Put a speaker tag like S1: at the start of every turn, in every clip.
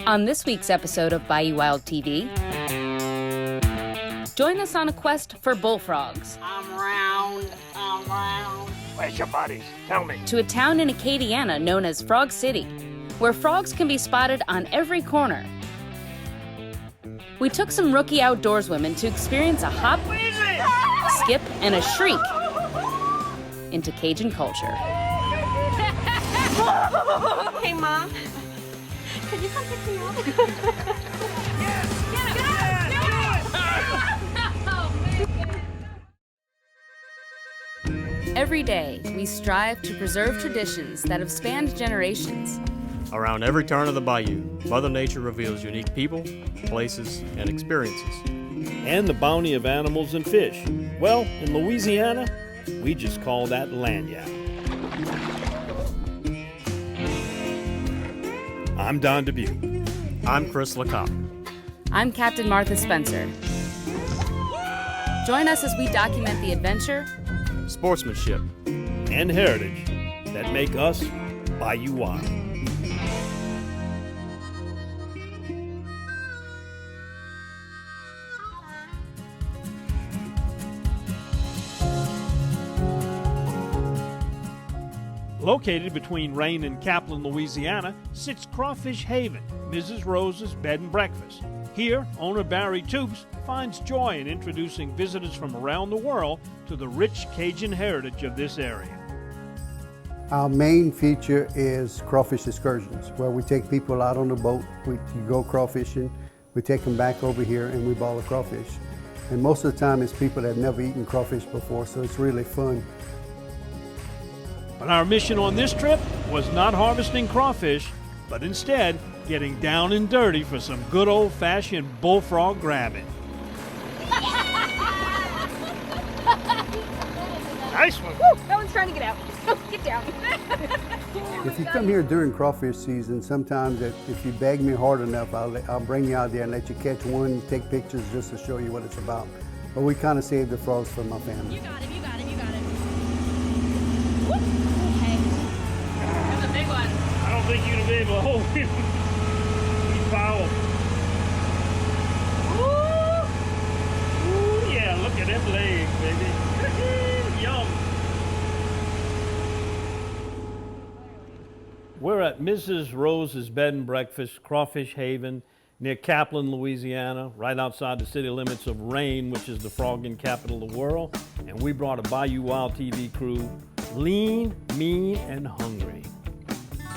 S1: On this week's episode of Bayou Wild TV, join us on a quest for bullfrogs.
S2: I'm round.
S3: Where's your buddies? Tell me.
S1: To a town in Acadiana known as Frog City, where frogs can be spotted on every corner. We took some rookie outdoorswomen to experience a hop, skip, and a shriek into Cajun culture.
S4: Hey, Mom. Can you come pick me up?
S1: Every day, we strive to preserve traditions that have spanned generations.
S5: Around every turn of the bayou, Mother Nature reveals unique people, places, and experiences.
S6: And the bounty of animals and fish. Well, in Louisiana, we just call that lagniappe. I'm Don Dubuque.
S5: I'm Chris LeCoq.
S1: I'm Captain Martha Spencer. Join us as we document the adventure,
S5: Sportsmanship,
S6: And heritage that make us Bayou Wild. Located between Rayne and Kaplan, Louisiana, sits Crawfish Haven, Mrs. Rose's bed and breakfast. Here, owner Barry Toops finds joy in introducing visitors from around the world to the rich Cajun heritage of this area.
S7: Our main feature is crawfish excursions, where we take people out on the boat, we go crawfishing, we take them back over here and we ball a crawfish. And most of the time it's people that have never eaten crawfish before, so it's really fun.
S6: But our mission on this trip was not harvesting crawfish, but instead getting down and dirty for some good old-fashioned bullfrog grabbing.
S3: Nice one.
S4: Woo, that one's trying to get out. Get down.
S7: If you come here during crawfish season, sometimes if you beg me hard enough, I'll bring you out there and let you catch one, take pictures just to show you what it's about. But we kind of save the frogs for my family.
S4: You got him, you got him, you got him. Woo. Okay. That's a big one.
S3: I don't think you'd be able to hold him. He's powerful. Ooh, yeah, look at them legs, baby. Yum.
S6: We're at Mrs. Rose's bed and breakfast, Crawfish Haven, near Kaplan, Louisiana, right outside the city limits of Rayne, which is the frogging capital of the world. And we brought a Bayou Wild TV crew, lean, mean, and hungry.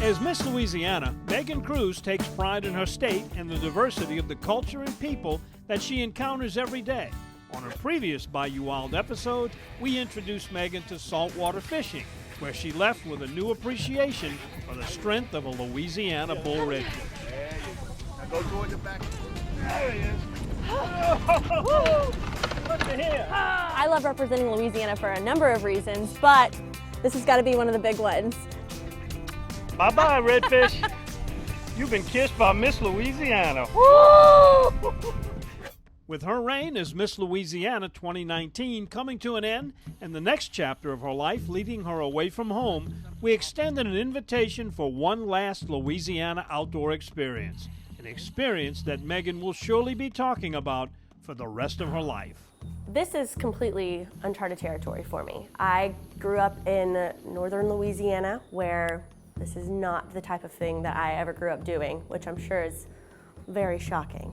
S6: As Miss Louisiana, Megan Cruz takes pride in her state and the diversity of the culture and people that she encounters every day. On a previous Bayou Wild episode, we introduced Megan to saltwater fishing, where she left with a new appreciation for the strength of a Louisiana bull redfish.
S3: There you go. Now go toward the back. There he is. Look at here.
S4: I love representing Louisiana for a number of reasons, but this has got to be one of the big ones.
S3: Bye-bye, redfish. You've been kissed by Miss Louisiana.
S6: With her reign as Miss Louisiana 2019 coming to an end and the next chapter of her life leading her away from home, we extended an invitation for one last Louisiana outdoor experience, an experience that Megan will surely be talking about for the rest of her life.
S4: This is completely uncharted territory for me. I grew up in northern Louisiana, where this is not the type of thing that I ever grew up doing, which I'm sure is very shocking.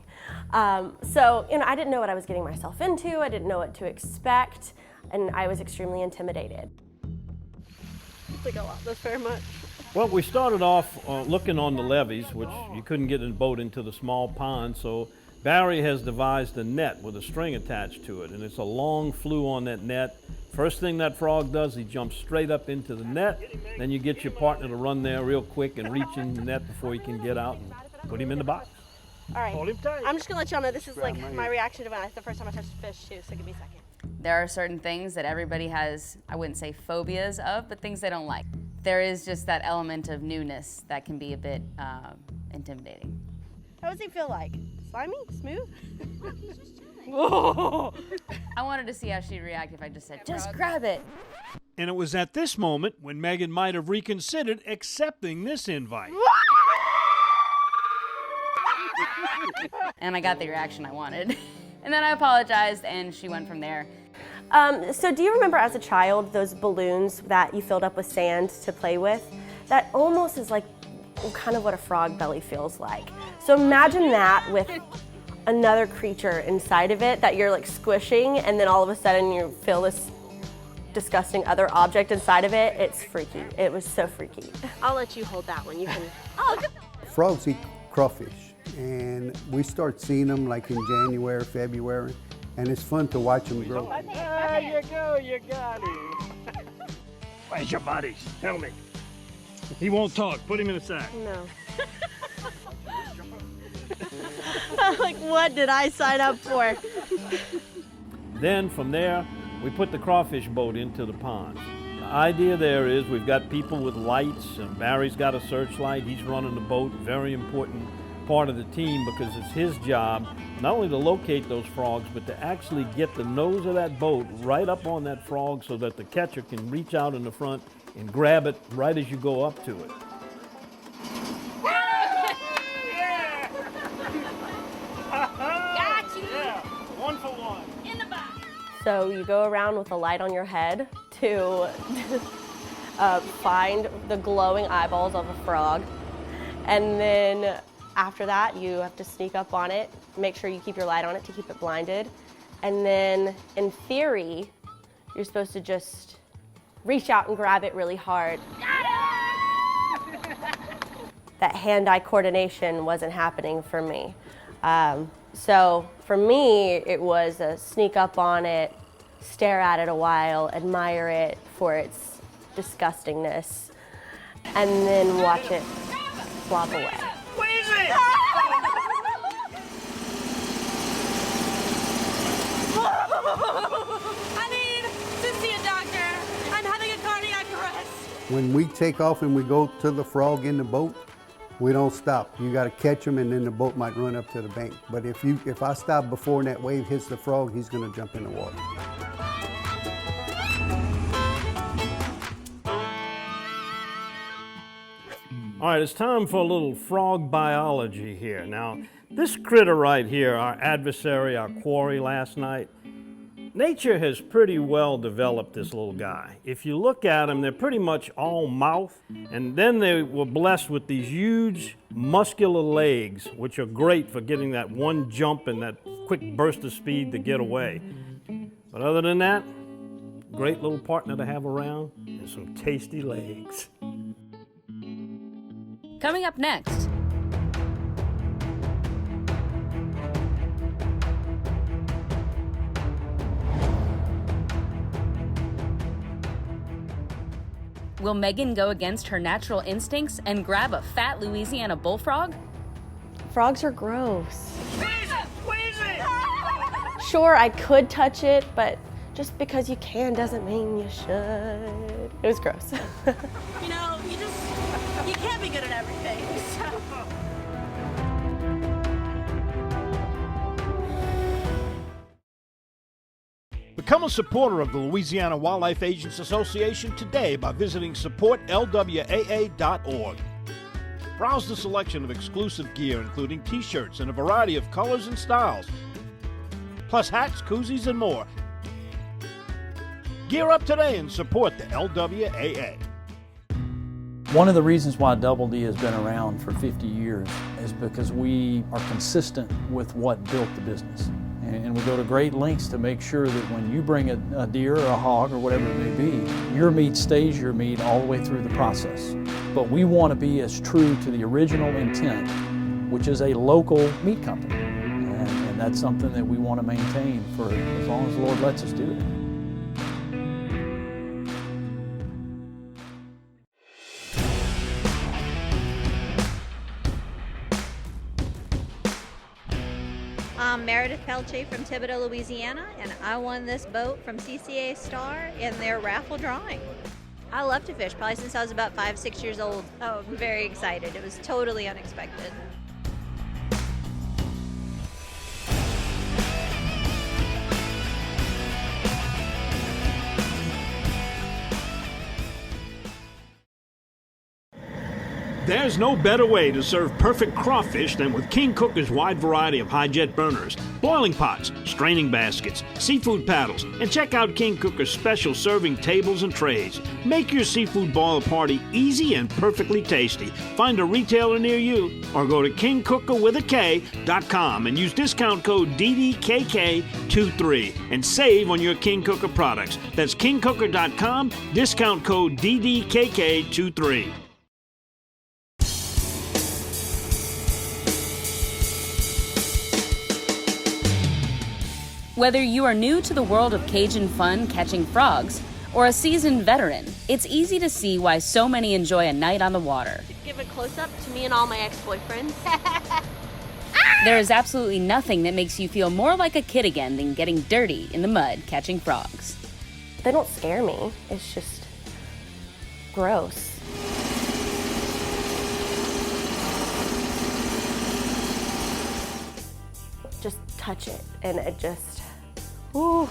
S4: So, I didn't know what I was getting myself into. I didn't know what to expect, and I was extremely intimidated. I think I love this very much.
S6: Well, we started off looking on the levees, which you couldn't get a boat into the small pond, so Barry has devised a net with a string attached to it, and it's a long flew on that net. First thing that frog does, he jumps straight up into the net, then you get your partner to run there real quick and reach in the net before he can get out and put him in the box.
S4: All right,
S3: Hold him tight.
S4: I'm just gonna let y'all know this is like my reaction to when the first time I touched a fish too, so give me a second.
S1: There are certain things that everybody has, I wouldn't say phobias of, but things they don't like. There is just that element of newness that can be a bit intimidating.
S4: How does he feel like? Slimy? Smooth?
S1: I wanted to see how she'd react if I just said, just grab it.
S6: And it was at this moment when Megan might have reconsidered accepting this invite.
S1: And I got the reaction I wanted. And then I apologized, and she went from there.
S4: So do you remember as a child those balloons that you filled up with sand to play with? That almost is like kind of what a frog belly feels like. So imagine that with another creature inside of it that you're like squishing, and then all of a sudden you feel this disgusting other object inside of it. It's freaky. It was so freaky. I'll let you hold that one. You can.
S7: Frogs eat crawfish, and we start seeing them like in January, February, and it's fun to watch them grow.
S3: There you go, you got him. Where's your buddy? Tell me. He won't talk. Put him in a sack.
S4: No. Like, what did I sign up for?
S6: Then from there, we put the crawfish boat into the pond. The idea there is we've got people with lights, and Barry's got a searchlight. He's running the boat, very important part of the team, because it's his job not only to locate those frogs, but to actually get the nose of that boat right up on that frog so that the catcher can reach out in the front and grab it right as you go up to it.
S1: Got you!
S3: Yeah, 1 for 1.
S1: In the box!
S4: So you go around with a light on your head to find the glowing eyeballs of a frog. And then after that, you have to sneak up on it, make sure you keep your light on it to keep it blinded. And then in theory, you're supposed to just reach out and grab it really hard. That hand-eye coordination wasn't happening for me. So for me, it was a sneak up on it, stare at it a while, admire it for its disgustingness, and then watch it flop away.
S3: Squeeze it!
S1: I need to see a doctor. I'm having a cardiac arrest.
S7: When we take off and we go to the frog in the boat, we don't stop. You got to catch him, and then the boat might run up to the bank. But if I stop before that wave hits the frog, he's going to jump in the water.
S6: All right, it's time for a little frog biology here. Now, this critter right here, our adversary, our quarry last night, nature has pretty well developed this little guy. If you look at them, they're pretty much all mouth, and then they were blessed with these huge muscular legs, which are great for getting that one jump and that quick burst of speed to get away. But other than that, great little partner to have around and some tasty legs.
S1: Coming up next. Will Megan go against her natural instincts and grab a fat Louisiana bullfrog?
S4: Frogs are gross.
S3: Squeeze it! Squeeze it!
S4: Sure, I could touch it, but just because you can doesn't mean you should. It was gross.
S2: You know, you can't be good at everything. So.
S8: Become a supporter of the Louisiana Wildlife Agents Association today by visiting supportlwaa.org. Browse the selection of exclusive gear, including t-shirts in a variety of colors and styles, plus hats, koozies, and more. Gear up today and support the LWAA.
S9: One of the reasons why Double D has been around for 50 years is because we are consistent with what built the business. And we go to great lengths to make sure that when you bring a deer or a hog or whatever it may be, your meat stays your meat all the way through the process. But we want to be as true to the original intent, which is a local meat company. And that's something that we want to maintain for as long as the Lord lets us do it.
S10: I'm Meredith Pelche from Thibodaux, Louisiana, and I won this boat from CCA Star in their raffle drawing. I love to fish, probably since I was about 5-6 years old. Oh, I'm very excited. It was totally unexpected.
S8: There's no better way to serve perfect crawfish than with King Cooker's wide variety of high-jet burners, boiling pots, straining baskets, seafood paddles, and check out King Cooker's special serving tables and trays. Make your seafood boil party easy and perfectly tasty. Find a retailer near you or go to kingcookerwithak.com and use discount code DDKK23 and save on your King Cooker products. That's kingcooker.com, discount code DDKK23.
S1: Whether you are new to the world of Cajun fun catching frogs or a seasoned veteran, it's easy to see why so many enjoy a night on the water.
S4: Give a close-up to me and all my ex-boyfriends.
S1: There is absolutely nothing that makes you feel more like a kid again than getting dirty in the mud catching frogs.
S4: They don't scare me. It's just gross. Just touch it and it just, ooh.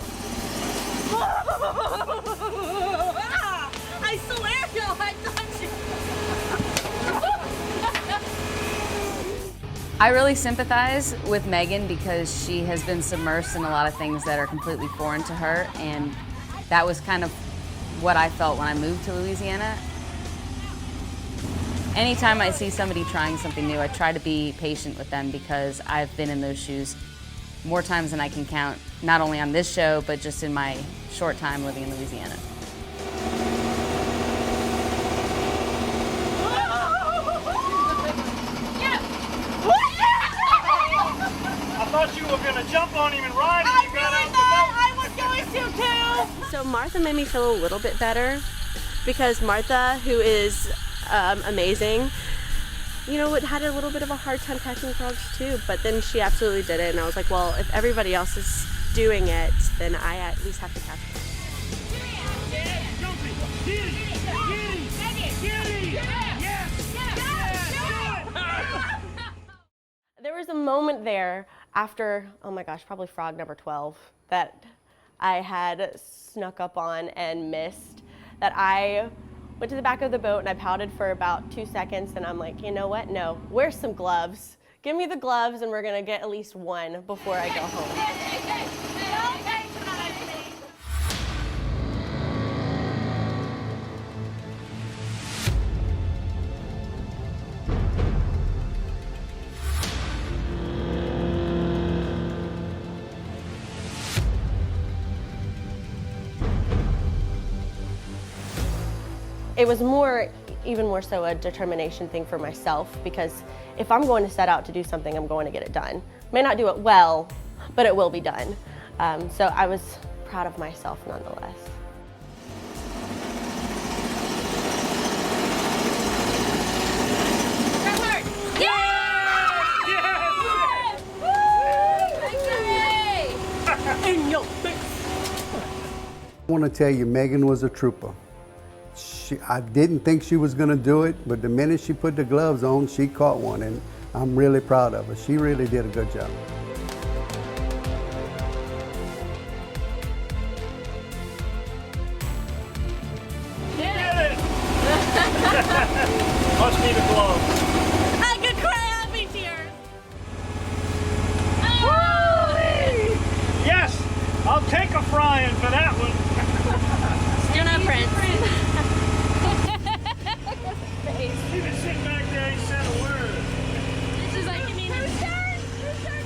S2: I swear to you, I touched you.
S1: I really sympathize with Megan because she has been submersed in a lot of things that are completely foreign to her, and that was kind of what I felt when I moved to Louisiana. Anytime I see somebody trying something new, I try to be patient with them because I've been in those shoes more times than I can count, not only on this show, but just in my short time living in Louisiana.
S3: I thought you were gonna jump on him and ride him. You got out the boat.
S2: I was going to too.
S4: So Martha made me feel a little bit better because Martha, who is amazing, you know, had a little bit of a hard time catching frogs too, but then she absolutely did it, and I was like, well, if everybody else is doing it, then I at least have to catch them. There was a moment there after, oh my gosh, probably frog number 12 that I had snuck up on and missed, that I went to the back of the boat and I pouted for about 2 seconds, and I'm like, you know what? No, wear some gloves. Give me the gloves and we're gonna get at least one before I go home. It was even more so a determination thing for myself, because if I'm going to set out to do something, I'm going to get it done. May not do it well, but it will be done. So I was proud of myself nonetheless.
S7: I want to tell you, Megan was a trooper. I didn't think she was going to do it, but the minute she put the gloves on, she caught one, and I'm really proud of her. She really did a good job.
S3: Get it! Must be the gloves.
S2: I could cry happy tears.
S3: Yes! I'll take a frying for that one.
S4: You're not Prince.
S3: He was sitting back there, he said a word.
S2: This is like, who's turn?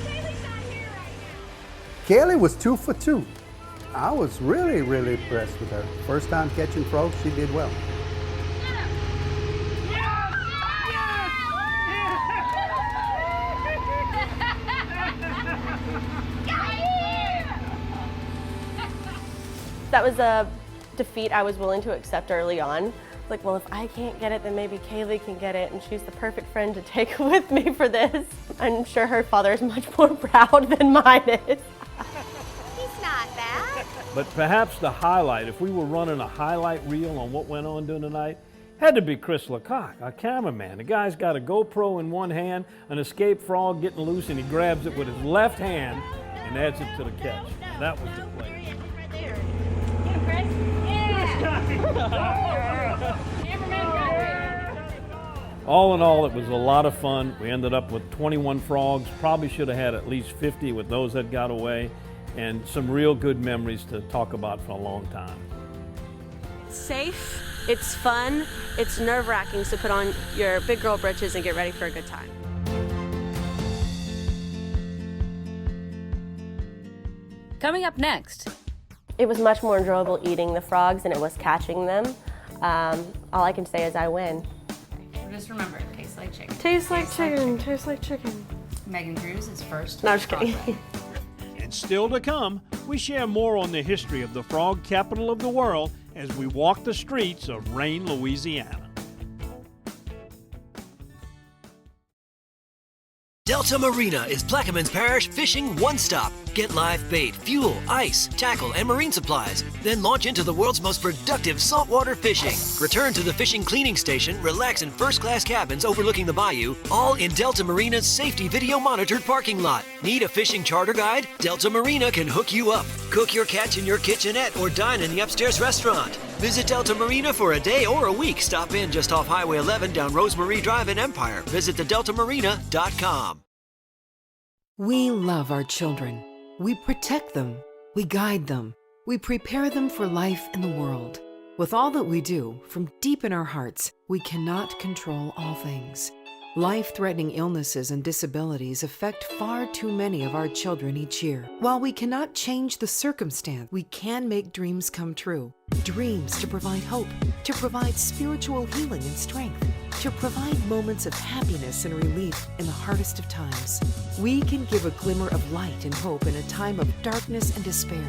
S2: Kaylee's not here right now.
S7: Kaylee was 2 for 2. I was really, really impressed with her. First time catching frogs, she did well.
S4: That was a defeat I was willing to accept early on. Like, well, if I can't get it, then maybe Kaylee can get it, and she's the perfect friend to take with me for this. I'm sure her father is much more proud than mine is.
S10: He's not bad.
S6: But perhaps the highlight, if we were running a highlight reel on what went on during the night, had to be Chris Lecoq, our cameraman. The guy's got a GoPro in one hand, an escaped frog getting loose, and he grabs it with his left hand and adds it to the catch. That was the play.
S2: Right there. Get him, Chris. Yeah.
S6: All in all, it was a lot of fun. We ended up with 21 frogs, probably should have had at least 50 with those that got away, and some real good memories to talk about for a long time.
S4: Safe, it's fun, it's nerve-wracking, so put on your big girl britches and get ready for a good time.
S1: Coming up next.
S4: It was much more enjoyable eating the frogs than it was catching them. All I can say is I win.
S1: Just remember, it tastes like chicken.
S4: Tastes like chicken, tastes like chicken.
S1: Megan Cruz is first.
S4: No, I'm just kidding.
S8: And still to come, we share more on the history of the frog capital of the world as we walk the streets of Rayne, Louisiana.
S11: Delta Marina is Plaquemines Parish fishing one-stop. Get live bait, fuel, ice, tackle, and marine supplies. Then launch into the world's most productive saltwater fishing. Return to the fishing cleaning station, relax in first-class cabins overlooking the bayou, all in Delta Marina's safety video-monitored parking lot. Need a fishing charter guide? Delta Marina can hook you up. Cook your catch in your kitchenette or dine in the upstairs restaurant. Visit Delta Marina for a day or a week. Stop in just off Highway 11 down Rosemarie Drive in Empire. Visit thedeltamarina.com.
S12: We love our children. We protect them. We guide them. We prepare them for life in the world. With all that we do, from deep in our hearts, we cannot control all things. Life-threatening illnesses and disabilities affect far too many of our children each year. While we cannot change the circumstance, we can make dreams come true. Dreams to provide hope, to provide spiritual healing and strength, to provide moments of happiness and relief in the hardest of times. We can give a glimmer of light and hope in a time of darkness and despair.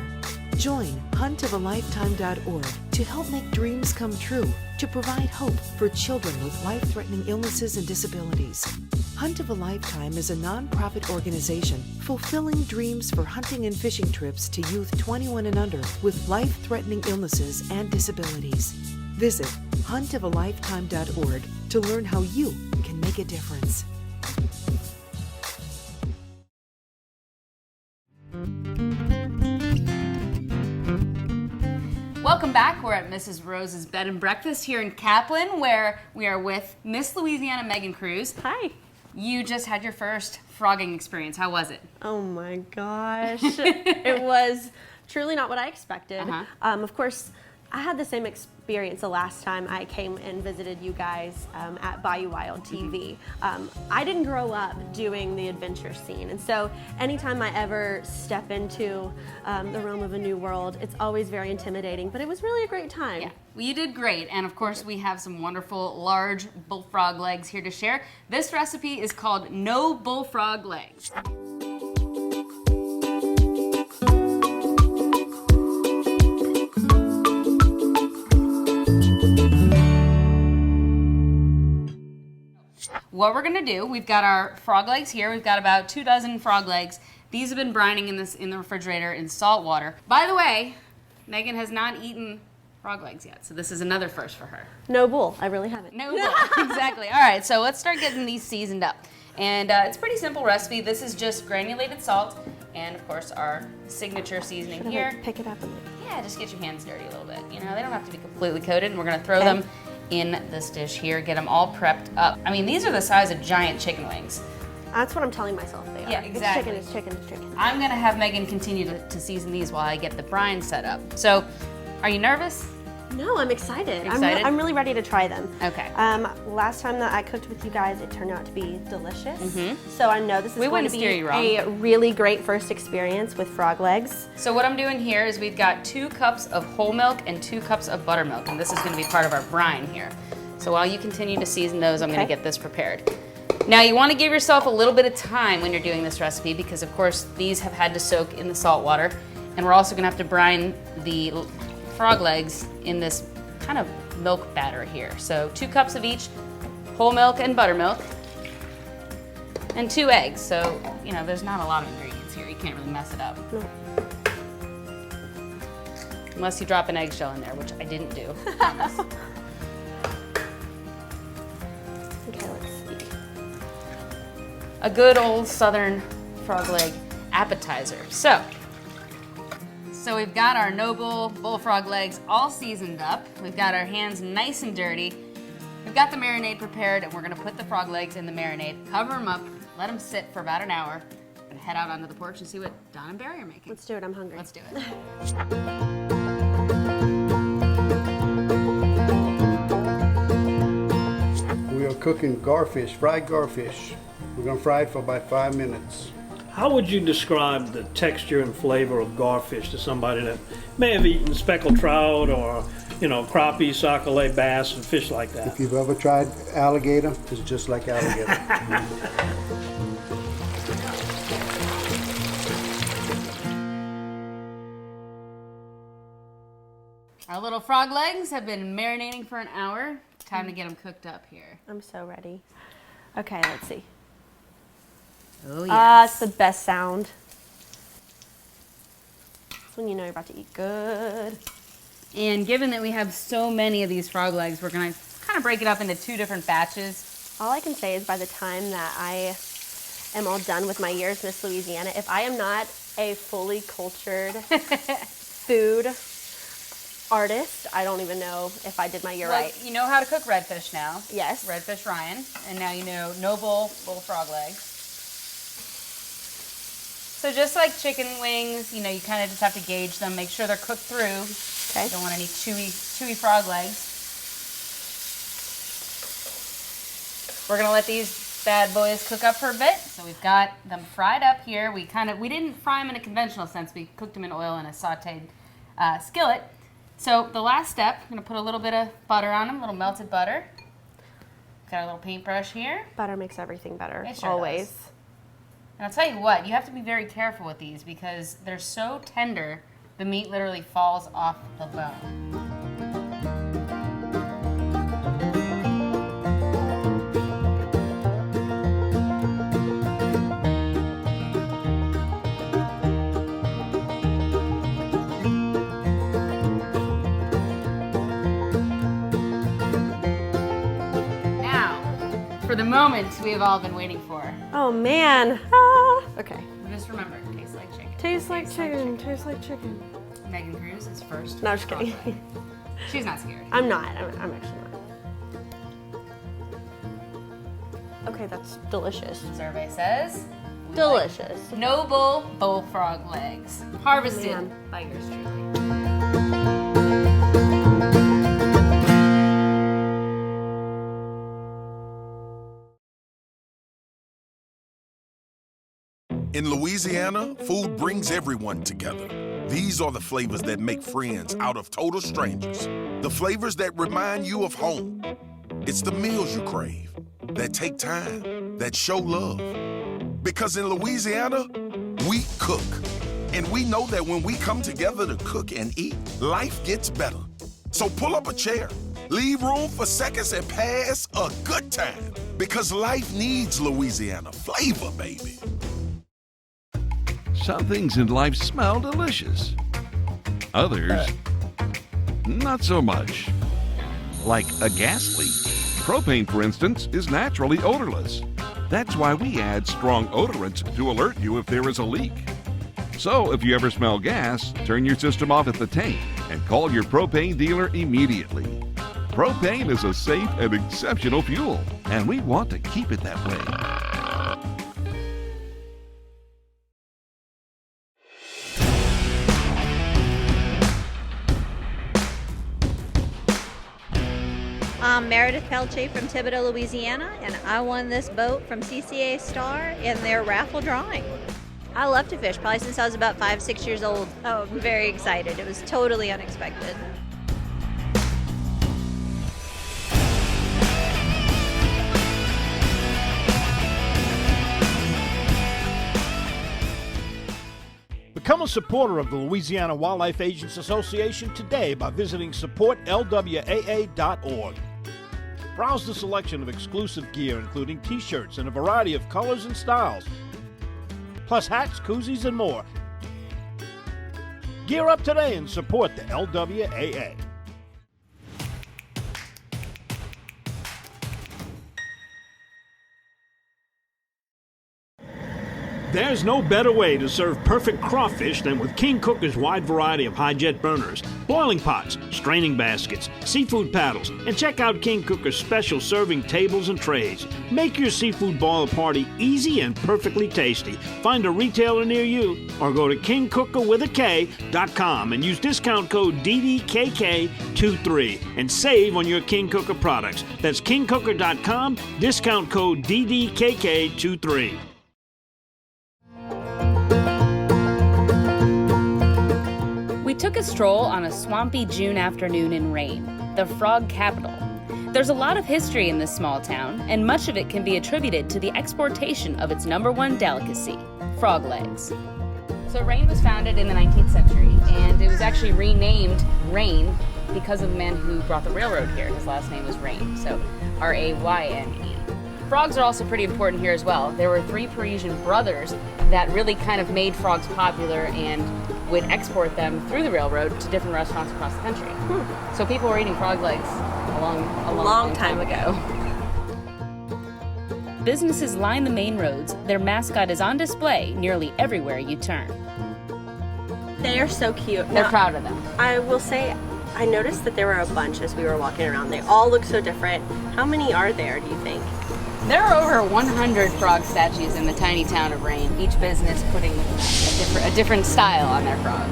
S12: Join huntofalifetime.org to help make dreams come true, to provide hope for children with life-threatening illnesses and disabilities. Hunt of a Lifetime is a non-profit organization fulfilling dreams for hunting and fishing trips to youth 21 and under with life-threatening illnesses and disabilities. Visit huntofalifetime.org to learn how you can make a difference.
S1: Welcome back. We're at Mrs. Rose's Bed and Breakfast here in Kaplan, where we are with Miss Louisiana Megan Cruz.
S4: Hi.
S1: You just had your first frogging experience. How was it?
S4: Oh my gosh. It was truly not what I expected. Of course, I had the same experience the last time I came and visited you guys at Bayou Wild TV. I didn't grow up doing the adventure scene, and so anytime I ever step into the realm of a new world, it's always very intimidating, but it was really a great time.
S1: Yeah, well, you did great, and of course we have some wonderful large bullfrog legs here to share. This recipe is called No Bullfrog Legs. What we're gonna do, we've got our frog legs here. We've got about 2 dozen frog legs. These have been brining in the refrigerator in salt water. By the way, Megan has not eaten frog legs yet, so this is another first for her.
S4: No bull, I really haven't.
S1: No bull, exactly. All right, so let's start getting these seasoned up. And it's a pretty simple recipe. This is just granulated salt and, of course, our signature seasoning here.
S4: Pick it up a bit.
S1: Yeah, just get your hands dirty a little bit. You know, they don't have to be completely coated, and we're gonna throw them in this dish here, get them all prepped up. I mean, these are the size of giant chicken wings.
S4: That's what I'm telling myself they are.
S1: Yeah, exactly.
S4: It's chicken, it's chicken, it's chicken.
S1: I'm gonna have Megan continue to season these while I get the brine set up. So, are you nervous?
S4: No, I'm excited.
S1: Excited?
S4: I'm really ready to try them.
S1: Okay.
S4: Last time that I cooked with you guys, it turned out to be delicious. So I know this is going to be a really great first experience with frog legs.
S1: So what I'm doing here is we've got 2 cups of whole milk and 2 cups of buttermilk, and this is going to be part of our brine here. So while you continue to season those, I'm going to get this prepared. Now you want to give yourself a little bit of time when you're doing this recipe because of course these have had to soak in the salt water, and we're also going to have to brine the frog legs in this kind of milk batter here. So 2 cups of each, whole milk and buttermilk, and 2 eggs. So, you know, there's not a lot of ingredients here. You can't really mess it up.
S4: No.
S1: Unless you drop an eggshell in there, which I didn't do, I promise.
S4: Okay, let's see.
S1: A good old southern frog leg appetizer. So we've got our noble bullfrog legs all seasoned up. We've got our hands nice and dirty. We've got the marinade prepared, and we're gonna put the frog legs in the marinade, cover them up, let them sit for about an hour, and head out onto the porch and see what Don and Barry are making.
S4: Let's do it, I'm hungry.
S1: Let's do it.
S7: We are cooking garfish, fried garfish. We're gonna fry it for about 5 minutes.
S8: How would you describe the texture and flavor of garfish to somebody that may have eaten speckled trout or, crappie, sac-a-lait, bass, and fish like that?
S7: If you've ever tried alligator, it's just like alligator.
S1: Our little frog legs have been marinating for an hour. Time to get them cooked up here.
S4: I'm so ready. Okay, let's see.
S1: Oh, yes.
S4: It's the best sound. That's when you know you're about to eat good.
S1: And given that we have so many of these frog legs, we're gonna kind of break it up into 2 different batches.
S4: All I can say is by the time that I am all done with my year as Miss Louisiana, if I am not a fully cultured food artist, I don't even know if I did my year right.
S1: You know how to cook redfish now.
S4: Yes.
S1: Redfish Ryan. And now you know no bullfrog legs. So just like chicken wings, you kind of just have to gauge them, make sure they're cooked through.
S4: Okay.
S1: You don't want any chewy frog legs. We're gonna let these bad boys cook up for a bit. So we've got them fried up here. We didn't fry them in a conventional sense. We cooked them in oil in a sauteed skillet. So the last step, I'm gonna put a little bit of butter on them, a little melted butter. Got our little paintbrush here.
S4: Butter makes everything better,
S1: It sure
S4: always.
S1: does. And I'll tell you what, you have to be very careful with these because they're so tender, the meat literally falls off the bone. For the moment we have all been waiting for.
S4: Oh man. Okay.
S1: Just remember, it tastes like chicken.
S4: Tastes like chicken. Tastes like chicken.
S1: Megan Cruz is first.
S4: No, I'm just kidding.
S1: She's not scared.
S4: I'm not. I'm actually not. Okay, that's delicious.
S1: Survey says.
S4: Delicious.
S1: Like noble bullfrog legs. Harvested by yours truly.
S13: In Louisiana, food brings everyone together. These are the flavors that make friends out of total strangers. The flavors that remind you of home. It's the meals you crave, that take time, that show love. Because in Louisiana, we cook. And we know that when we come together to cook and eat, life gets better. So pull up a chair, leave room for seconds, and pass a good time. Because life needs Louisiana flavor, baby.
S14: Some things in life smell delicious. Others, not so much. Like a gas leak. Propane, for instance, is naturally odorless. That's why we add strong odorants to alert you if there is a leak. So if you ever smell gas, turn your system off at the tank and call your propane dealer immediately. Propane is a safe and exceptional fuel, and we want to keep it that way.
S10: I'm Meredith Pelche from Thibodaux, Louisiana, and I won this boat from CCA Star in their raffle drawing. I love to fish, probably since I was about 5-6 years old. Oh, I'm very excited. It was totally unexpected.
S8: Become a supporter of the Louisiana Wildlife Agents Association today by visiting supportlwaa.org. Browse the selection of exclusive gear, including t-shirts in a variety of colors and styles, plus hats, koozies, and more. Gear up today and support the LWAA. There's no better way to serve perfect crawfish than with King Cooker's wide variety of high-jet burners, boiling pots, straining baskets, seafood paddles, and check out King Cooker's special serving tables and trays. Make your seafood boil party easy and perfectly tasty. Find a retailer near you or go to kingcookerwithak.com and use discount code DDKK23 and save on your King Cooker products. That's kingcooker.com, discount code DDKK23.
S1: We took a stroll on a swampy June afternoon in Rayne, the frog capital. There's a lot of history in this small town, and much of it can be attributed to the exportation of its #1 delicacy, frog legs. So Rayne was founded in the 19th century, and it was actually renamed Rayne because of the man who brought the railroad here. His last name was Rayne, so R-A-Y-N-E. Frogs are also pretty important here as well. There were 3 Parisian brothers that really kind of made frogs popular and would export them through the railroad to different restaurants across the country. So people were eating frog legs a long time ago. Businesses line the main roads. Their mascot is on display nearly everywhere you turn.
S4: They are so cute.
S1: They're proud of them.
S4: I will say, I noticed that there were a bunch as we were walking around. They all look so different. How many are there, do you think?
S1: There are over 100 frog statues in the tiny town of Rayne, each business putting a different style on their frog.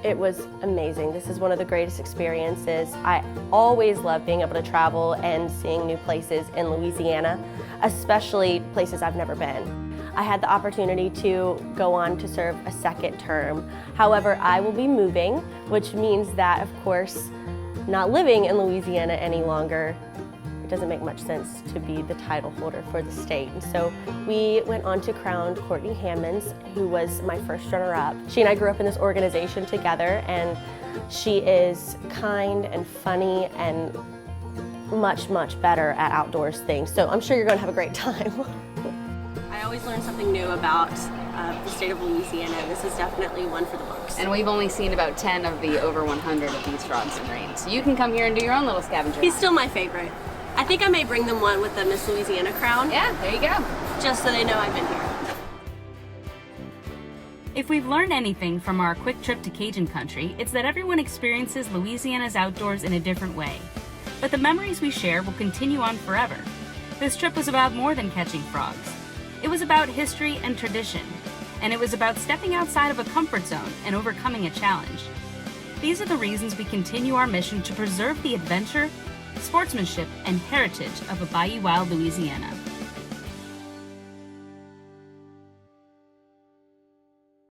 S4: It was amazing. This is one of the greatest experiences. I always love being able to travel and seeing new places in Louisiana, especially places I've never been. I had the opportunity to go on to serve a second term. However, I will be moving, which means that, of course, not living in Louisiana any longer, it doesn't make much sense to be the title holder for the state. And so we went on to crown Courtney Hammonds, who was my first runner-up. She and I grew up in this organization together, and she is kind and funny and much, much better at outdoors things. So I'm sure you're going to have a great time. I always learn something new about the state of Louisiana. This is definitely one for the books.
S1: And we've only seen about 10 of the over 100 of these frogs in Rayne. So you can come here and do your own little scavenger hunt.
S4: He's still my favorite. I think I may bring them one with the Miss Louisiana crown.
S1: Yeah, there you go.
S4: Just so they know I've been here.
S1: If we've learned anything from our quick trip to Cajun country, it's that everyone experiences Louisiana's outdoors in a different way. But the memories we share will continue on forever. This trip was about more than catching frogs. It was about history and tradition, and it was about stepping outside of a comfort zone and overcoming a challenge. These are the reasons we continue our mission to preserve the adventure, sportsmanship, and heritage of a Bayou Wild, Louisiana.